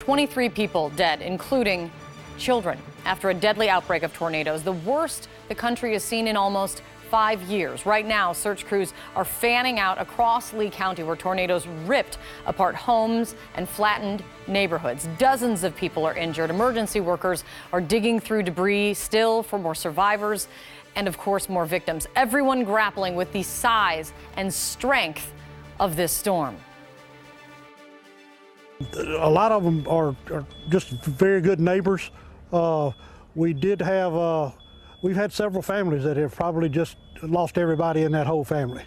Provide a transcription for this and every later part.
23 people dead, including children, after a deadly outbreak of tornadoes, the worst the country has seen in almost 5 years. Right now, search crews are fanning out across Lee County, where tornadoes ripped apart homes and flattened neighborhoods. Dozens of people are injured. Emergency workers are digging through debris still for more survivors and, of course, more victims. Everyone grappling with the size and strength of this storm. A lot of them are just very good neighbors. We've had several families that have probably just lost everybody in that whole family.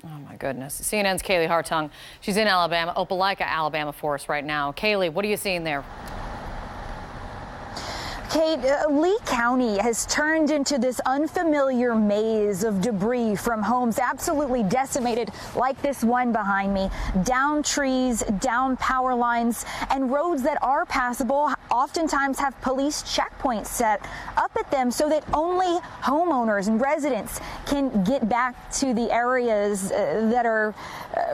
Oh my goodness. CNN's Kaylee Hartung. She's in Alabama, Opelika, Alabama for us right now. Kaylee, what are you seeing there? Kate, Lee County has turned into this unfamiliar maze of debris from homes absolutely decimated, like this one behind me. Down trees, down power lines, and roads that are passable oftentimes have police checkpoints set up at them so that only homeowners and residents can get back to the areas that are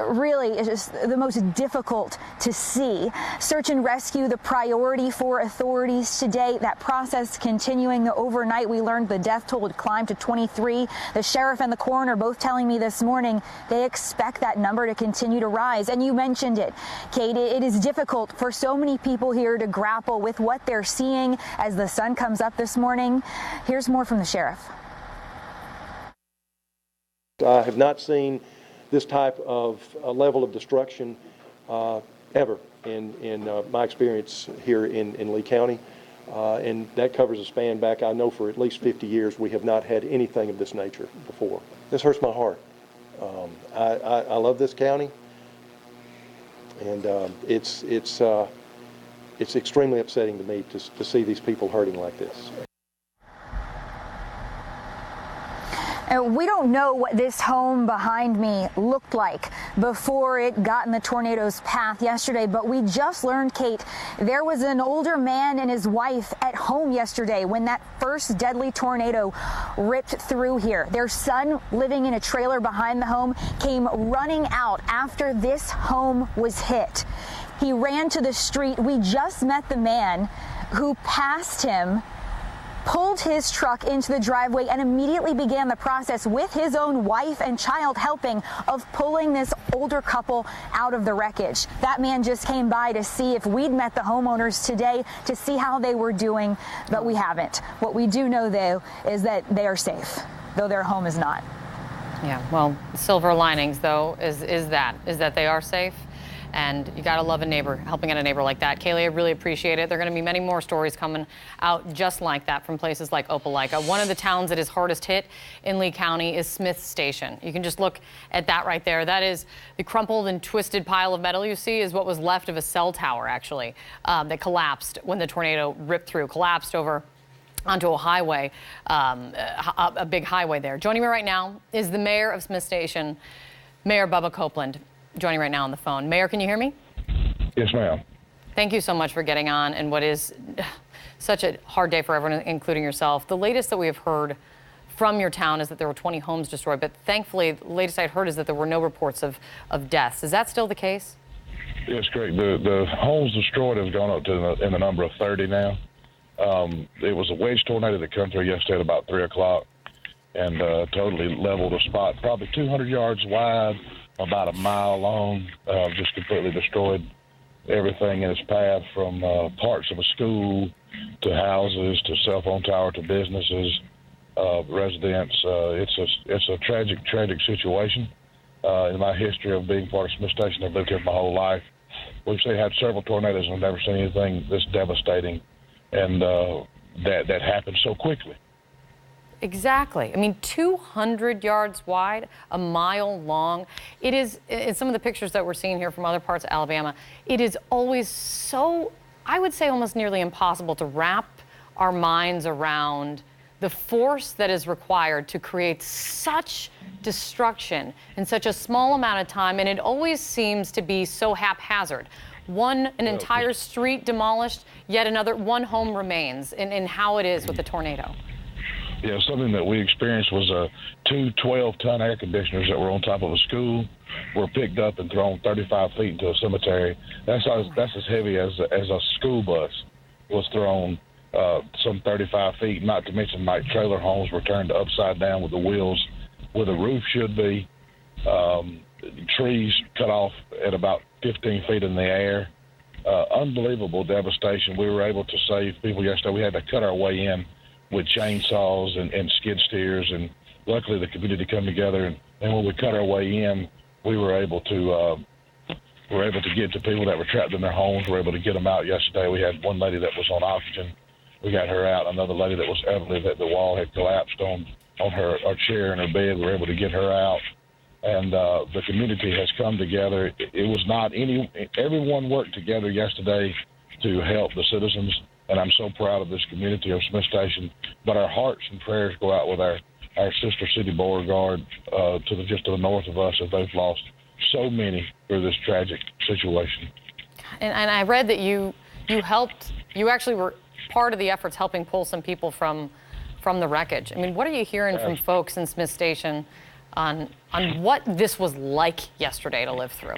really just the most difficult to see. Search and rescue, the priority for authorities today. That process continuing overnight. We learned the death toll would climb to 23. The sheriff and the coroner both telling me this morning they expect that number to continue to rise. And you mentioned it, Kate, it is difficult for so many people here to grapple with what they're seeing as the sun comes up this morning. Here's more from the sheriff. I have not seen this type of level of destruction ever in my experience here in Lee County. And that covers a span back, I know, for at least 50 years. We have not had anything of this nature before. This hurts my heart. I love this county, and it's extremely upsetting to me to see these people hurting like this. We don't know what this home behind me looked like before it got in the tornado's path yesterday, but we just learned, Kate, there was an older man and his wife at home yesterday when that first deadly tornado ripped through here. Their son, living in a trailer behind the home, came running out after this home was hit. He ran to the street. We just met the man who passed him, pulled his truck into the driveway, and immediately began the process with his own wife and child helping of pulling this older couple out of the wreckage. That man just came by to see if we'd met the homeowners today to see how they were doing, but we haven't. What we do know, though, is that they are safe, though their home is not. Yeah, well, silver linings, though, is that they are safe. And you got to love a neighbor, helping out a neighbor like that. Kaylee, I really appreciate it. There are going to be many more stories coming out just like that from places like Opelika. One of the towns that is hardest hit in Lee County is Smith Station. You can just look at that right there. That is the crumpled and twisted pile of metal you see is what was left of a cell tower, actually, that collapsed when the tornado ripped through, collapsed over onto a highway, a big highway there. Joining me right now is the mayor of Smith Station, Mayor Bubba Copeland. Joining right now on the phone. Mayor, can you hear me? Yes, ma'am. Thank you so much for getting on and what is such a hard day for everyone, including yourself. The latest that we have heard from your town is that there were 20 homes destroyed, but thankfully, the latest I'd heard is that there were no reports of deaths. Is that still the case? Yes, correct. The homes destroyed has gone up to in the number of 30 now. It was a wedge tornado that came through yesterday at about 3 o'clock and totally leveled a spot, probably 200 yards wide, about a mile long, just completely destroyed everything in its path, from parts of a school to houses to cell phone tower to businesses, residents. It's a tragic situation. In my history of being part of Smith Station, I've lived here my whole life. We've had several tornadoes and I've never seen anything this devastating, and that happened so quickly. Exactly. I mean, 200 yards wide, a mile long. It is, in some of the pictures that we're seeing here from other parts of Alabama, it is always so, I would say almost nearly impossible to wrap our minds around the force that is required to create such destruction in such a small amount of time. And it always seems to be so haphazard. An entire street demolished, yet one home remains in how it is with the tornado. Yeah, something that we experienced was two 12-ton air conditioners that were on top of a school. were picked up and thrown 35 feet into a cemetery. That's as heavy as a school bus was thrown some 35 feet, not to mention my trailer homes were turned upside down with the wheels where the roof should be. Trees cut off at about 15 feet in the air. Unbelievable devastation. We were able to save people yesterday. We had to cut our way in with chainsaws and skid steers, and luckily the community come together. And when we cut our way in, we were able to get to people that were trapped in their homes. We were able to get them out yesterday. We had one lady that was on oxygen. We got her out. Another lady that was elderly, that the wall had collapsed on her chair in her bed. We were able to get her out. And the community has come together. It was not everyone worked together yesterday to help the citizens, and I'm so proud of this community of Smith Station. But our hearts and prayers go out with our sister city Beauregard just to the north of us, as they've lost so many through this tragic situation. And I read that you actually were part of the efforts helping pull some people from the wreckage. I mean, what are you hearing from folks in Smith Station on what this was like yesterday to live through?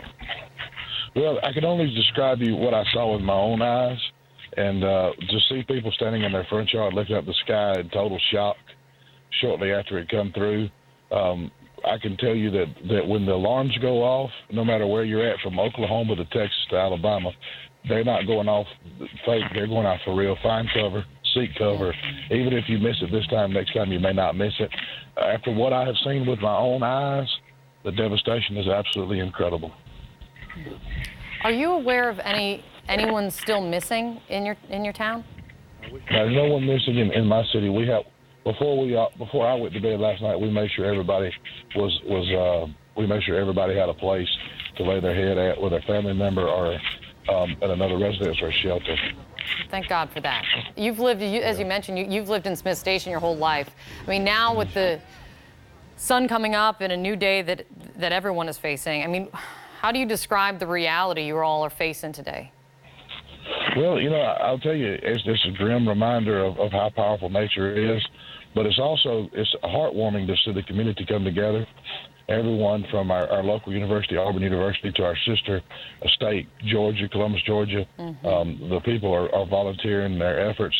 Well, I can only describe you what I saw with my own eyes, and to see people standing in their front yard looking up the sky in total shock shortly after it come through. I can tell you that when the alarms go off, no matter where you're at, from Oklahoma to Texas to Alabama, they're not going off fake. They're going off for real. Find cover, seek cover. Even if you miss it this time, next time you may not miss it. After what I have seen with my own eyes, the devastation is absolutely incredible. Are you aware of anyone still missing in your town? There's no one missing in my city. We have before I went to bed last night, we made sure everybody we made sure everybody had a place to lay their head at with a family member or at another residence or shelter. Thank God for that. You've lived, as you mentioned, you've lived in Smith Station your whole life. I mean, now with the sun coming up and a new day that everyone is facing, I mean, how do you describe the reality you all are facing today? Well, I'll tell you, it's just a grim reminder of how powerful nature is, but it's heartwarming to see the community come together. Everyone from our local university, Auburn University, to our sister state, Georgia, Columbus, Georgia. The people are volunteering their efforts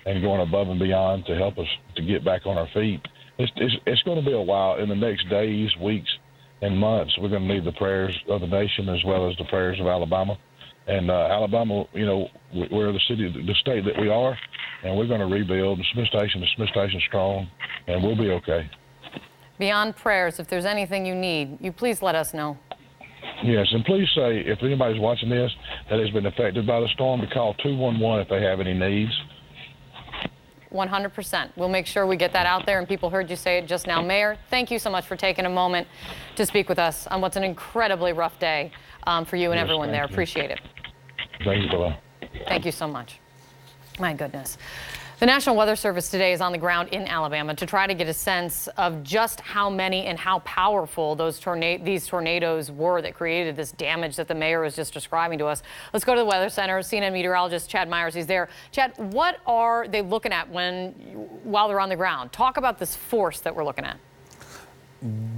and going above and beyond to help us to get back on our feet. It's going to be a while. In the next days, weeks, and months, we're going to need the prayers of the nation as well as the prayers of Alabama. And Alabama, we're the state that we are, and we're going to rebuild. And Smith Station is Smith Station strong, and we'll be okay. Beyond prayers, if there's anything you need, you please let us know. Yes, and please say, if anybody's watching this that has been affected by the storm, to call 211 if they have any needs. 100%. We'll make sure we get that out there, and people heard you say it just now. Mayor, thank you so much for taking a moment to speak with us on what's an incredibly rough day for you and everyone there. Appreciate it. Thank you, Bella. Thank you so much. My goodness. The National Weather Service today is on the ground in Alabama to try to get a sense of just how many and how powerful these tornadoes were that created this damage that the mayor was just describing to us. Let's go to the Weather Center. CNN meteorologist Chad Myers, he's there. Chad, what are they looking at while they're on the ground? Talk about this force that we're looking at.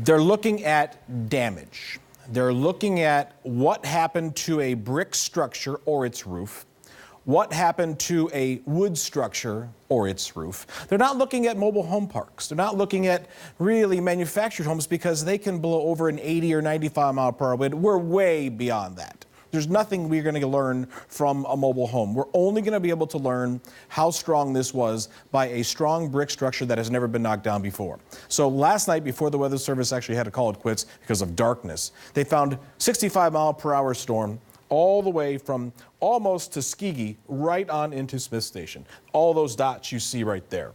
They're looking at damage. They're looking at what happened to a brick structure or its roof, what happened to a wood structure or its roof. They're not looking at mobile home parks. They're not looking at really manufactured homes because they can blow over an 80 or 95 mile per hour wind. We're way beyond that. There's nothing we're going to learn from a mobile home. We're only going to be able to learn how strong this was by a strong brick structure that has never been knocked down before. So last night, before the Weather Service actually had to call it quits because of darkness, they found 65 mile per hour storm all the way from almost Tuskegee right on into Smith Station. All those dots you see right there.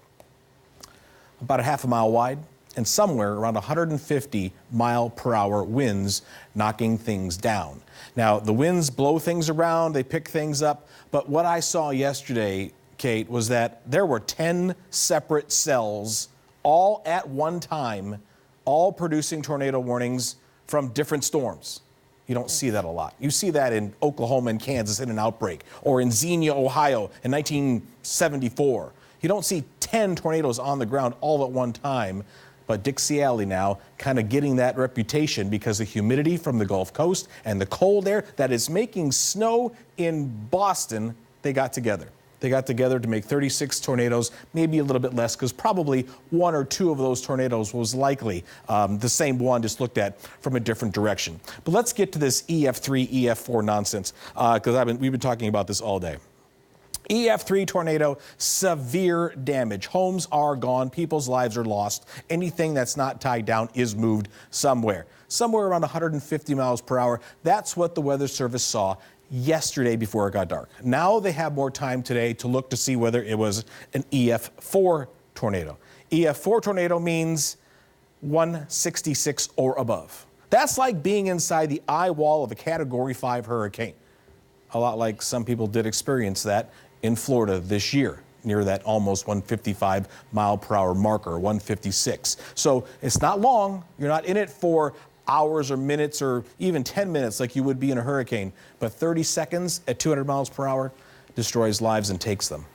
About a half a mile wide and somewhere around 150 mile per hour winds knocking things down. Now, the winds blow things around, they pick things up, but what I saw yesterday, Kate, was that there were 10 separate cells all at one time, all producing tornado warnings from different storms. You don't see that a lot. You see that in Oklahoma and Kansas in an outbreak, or in Xenia, Ohio in 1974. You don't see 10 tornadoes on the ground all at one time, but Dixie Alley now kind of getting that reputation because the humidity from the Gulf Coast and the cold air that is making snow in Boston, they got together. They got together to make 36 tornadoes, maybe a little bit less, because probably one or two of those tornadoes was likely the same one, just looked at from a different direction. But let's get to this EF3, EF4 nonsense, because we've been talking about this all day. EF3 tornado, severe damage. Homes are gone. People's lives are lost. Anything that's not tied down is moved somewhere. Somewhere around 150 miles per hour. That's what the Weather Service saw yesterday before it got dark. Now they have more time today to look to see whether it was an EF4 tornado. EF4 tornado means 166 or above. That's like being inside the eye wall of a Category 5 hurricane. A lot like some people did experience that in Florida this year, near that almost 155 mile per hour marker, 156. So it's not long. You're not in it for hours or minutes or even 10 minutes like you would be in a hurricane, but 30 seconds at 200 miles per hour destroys lives and takes them.